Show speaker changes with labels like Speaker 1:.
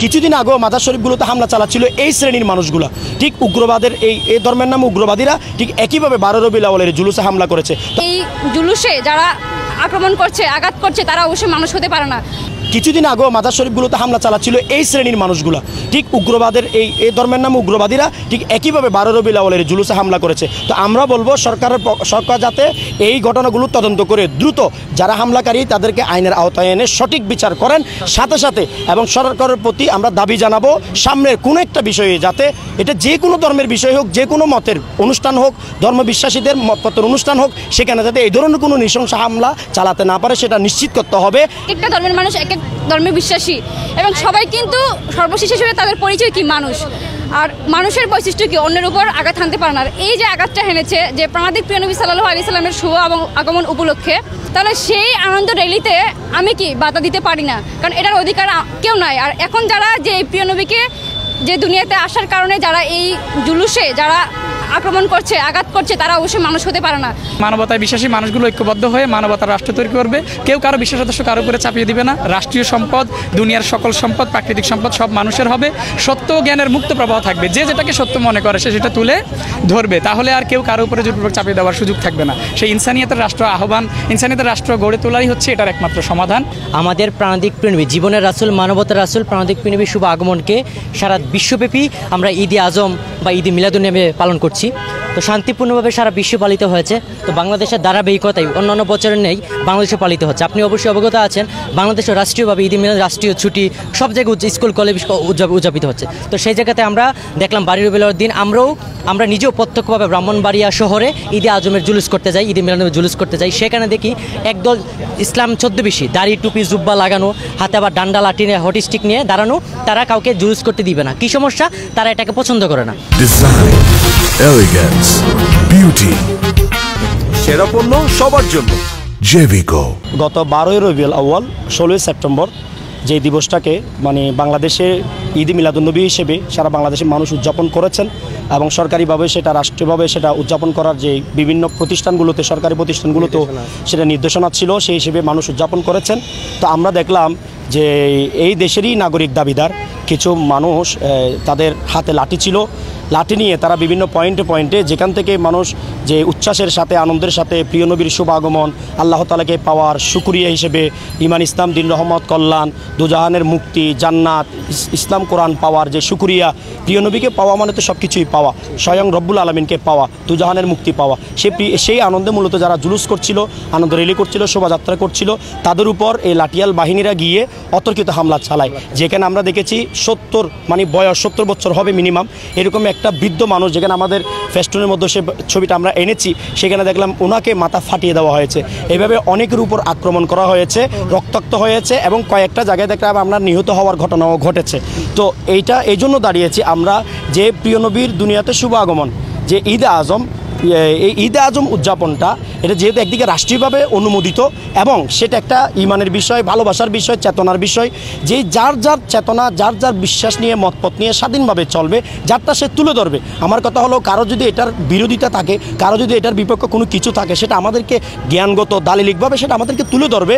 Speaker 1: কিছুদিন আগেও মাজার শরীফগুলোতে হামলা চালাচ্ছিল এই শ্রেণীর মানুষগুলো। ঠিক উগ্রবাদের এই ধর্মের নামে উগ্রবাদীরা ঠিক একইভাবে 12 রবিউল আউয়ালের জুলুসে হামলা করেছে।
Speaker 2: এই জুলুসে যারা আক্রমণ করছে, আঘাত করছে, তারা অবশ্যই মানুষ হতে পারে না।
Speaker 1: কিছুদিন আগেও মাজার শরীফগুলোতে হামলা চালাচ্ছিল এই শ্রেণীর মানুষগুলো। ঠিক উগ্রবাদের এই ধর্মের নামে উগ্রবাদীরা ঠিক একইভাবে 12 রবিউল আউয়ালের জুলুসে হামলা করেছে। তো আমরা বলবো সরকার যাতে এই ঘটনাগুলো তদন্ত করে দ্রুত যারা হামলাকারী তাদেরকে আইনের আওতায় এনে সঠিক বিচার করেন। সাথে সাথে এবং সরকারের প্রতি আমরা দাবি জানাবো সামনের কোনো একটা বিষয়ে যাতে এটা যে কোনো ধর্মের বিষয় হোক, যে কোনো মতের অনুষ্ঠান হোক, ধর্মবিশ্বাসীদের মতপত্রের অনুষ্ঠান হোক, সেখানে যাতে এই ধরনের কোনো নৃশংস হামলা চালাতে না পারে সেটা নিশ্চিত করতে হবে।
Speaker 2: একটা ধর্মের মানুষ এক এক ধর্মে বিশ্বাসী এবং সবাই কিন্তু সর্বশেষ হিসেবে তাদের পরিচয় কি মানুষ, আর মানুষের বৈশিষ্ট্য কি অন্যের উপর আঘাত হানতে পারে না। এই যে আঘাতটা হেনেছে যে প্রাণাদিক প্রিয় নবী সাল্লাল্লাহু আলাইহি সাল্লামের শুভ এবং আগমন উপলক্ষে, তাহলে সেই আনন্দ র্যালিতে আমি কি বাধা দিতে পারি না, কারণ এটার অধিকার কেউ নাই। আর এখন যারা যে এই প্রিয় নবীকে যে দুনিয়াতে আসার কারণে যারা এই জুলুসে যারা আক্রমণ করছে, আঘাত করছে, তারা অবশ্যই মানুষ হতে পারে না।
Speaker 3: মানবতায় বিশ্বাসী মানুষগুলো ঐক্যবদ্ধ হয়ে মানবতার রাষ্ট্র তৈরি করবে। কেউ কারো বিশ্বাস আদর্শ কারো উপরে চাপিয়ে দিবে না। রাষ্ট্রীয় সম্পদ, দুনিয়ার সকল সম্পদ, প্রাকৃতিক সম্পদ সব মানুষের হবে। সত্য ও জ্ঞানের মুক্ত প্রবাহ থাকবে। যে যেটাকে সত্য মনে করে সে সেটা তুলে ধরবে। তাহলে আর কেউ কারো উপরে জোরপূর্বক চাপিয়ে দেওয়ার সুযোগ থাকবে না। সেই ইনসানিয়তের রাষ্ট্র আহ্বান, ইনসানিয়তের রাষ্ট্র গড়ে তোলাই হচ্ছে এটার একমাত্র সমাধান।
Speaker 4: আমাদের প্রাণাদিক প্রিয়নবী, জীবনের রাসূল, মানবতার রাসূল প্রাণাদিক প্রিয়নবীর শুভ আগমনকে সারা বিশ্বব্যাপী আমরা ঈদে আজম বা ঈদে মিলাদুন্নবী পালন করছি। তো শান্তিপূর্ণভাবে সারা বিশ্ব পালিত হয়েছে। তো বাংলাদেশের ধারাবাহিকতাই অন্যান্য বছরের নেই বাংলাদেশে পালিত হচ্ছে। আপনি অবশ্যই অবগত আছেন বাংলাদেশের রাষ্ট্রীয়ভাবে ঈদ মিলাদ রাষ্ট্রীয় ছুটি সব জায়গায় স্কুল কলেজ উদযাপিত হচ্ছে। তো সেই জায়গাতে আমরা দেখলাম 12 রবিউল আউয়ালের দিন আমরা নিজেও প্রত্যক্ষভাবে ব্রাহ্মণবাড়িয়া শহরে ঈদে আজমের জুলুস করতে যাই, ঈদে মিলাদুন্নবীর জুলুস করতে যাই। সেখানে দেখি একদল ইসলাম ছদ্মবেশী, দাড়ি টুপি জুব্বা লাগানো, হাতে আবার ডান্ডা লাঠি নিয়ে হট স্টিক নিয়ে দাঁড়ানো, তারা কাউকে জুলুস করতে দিবে না। কি সমস্যা? তারা এটাকে পছন্দ করে না।
Speaker 5: ডিজাইন, এলিগেন্স, বিউটি, সেরা পণ্য সবার জন্য জেভিকো।
Speaker 1: গত 12 রবিউল আউয়াল 16 সেপ্টেম্বর যে দিবসটাকে বাংলাদেশে ঈদ মিলাদুন্নবী হিসেবে সারা বাংলাদেশের মানুষ উদযাপন করেছেন এবং সরকারিভাবে সেটা রাষ্ট্রীয়ভাবে সেটা উদযাপন করার যে বিভিন্ন প্রতিষ্ঠানগুলোতে, সরকারি প্রতিষ্ঠানগুলোতেও সেটা নির্দেশনা ছিল, সেই হিসেবে মানুষ উদযাপন করেছেন। তো আমরা দেখলাম যে এই দেশেরই নাগরিক দাবিদার কিছু মানুষ তাদের হাতে লাঠি ছিল, লাঠি নিয়ে তারা বিভিন্ন পয়েন্টে যেখান থেকে মানুষ যে উচ্ছ্বাসের সাথে আনন্দের সাথে প্রিয় নবীর শুভ আগমন, আল্লাহ তাআলাকে পাওয়ার শুকরিয়া হিসেবে ঈমান, ইসলাম, দিন, রহমত, কল্যাণ, দুজাহানের মুক্তি, জান্নাত, ইসলাম, কোরআন পাওয়ার যে শুকরিয়া, প্রিয় নবীকে পাওয়া মানে তো সব কিছুই পাওয়া, স্বয়ং রব্বুল আলমিনকে পাওয়া, দুজাহানের মুক্তি পাওয়া, সেই আনন্দে মূলত যারা জুলুস করছিল, আনন্দ র্যালি করছিল, শোভাযাত্রা করছিল, তাদের উপর এই লাঠিয়াল বাহিনীরা গিয়ে অতর্কিত হামলা চালায়। যেখানে আমরা দেখেছি 70 বয়স 70 বছর হবে মিনিমাম, এরকম একটা বৃদ্ধ মানুষ, যেখানে আমাদের ফেস্টুনের মধ্যে সে ছবিটা আমরা এনেছি, সেখানে দেখলাম ওনাকে মাথা ফাটিয়ে দেওয়া হয়েছে। এইভাবে অনেকের উপর আক্রমণ করা হয়েছে, রক্তাক্ত হয়েছে এবং কয়েকটা জায়গায় দেখলাম আমরা নিহত হওয়ার ঘটনাও ঘটেছে। তো এই জন্য দাঁড়িয়েছি আমরা যে প্রিয় নবীর দুনিয়াতে শুভ আগমন, যে ঈদে আজম, এই ঈদে আজম উদযাপনটা এটা যেহেতু একদিকে রাষ্ট্রীয়ভাবে অনুমোদিত এবং সেটা একটা ইমানের বিষয়, ভালোবাসার বিষয়, চেতনার বিষয়, যে যার যার চেতনা, যার যার বিশ্বাস নিয়ে, মতপথ নিয়ে স্বাধীনভাবে চলবে, যারটা সে তুলে ধরবে। আমার কথা হলো, কারো যদি এটার বিরোধিতা থাকে, কারো যদি এটার বিপক্ষে কোনো কিছু থাকে, সেটা আমাদেরকে জ্ঞানগত দালিলিকভাবে সেটা আমাদেরকে তুলে ধরবে।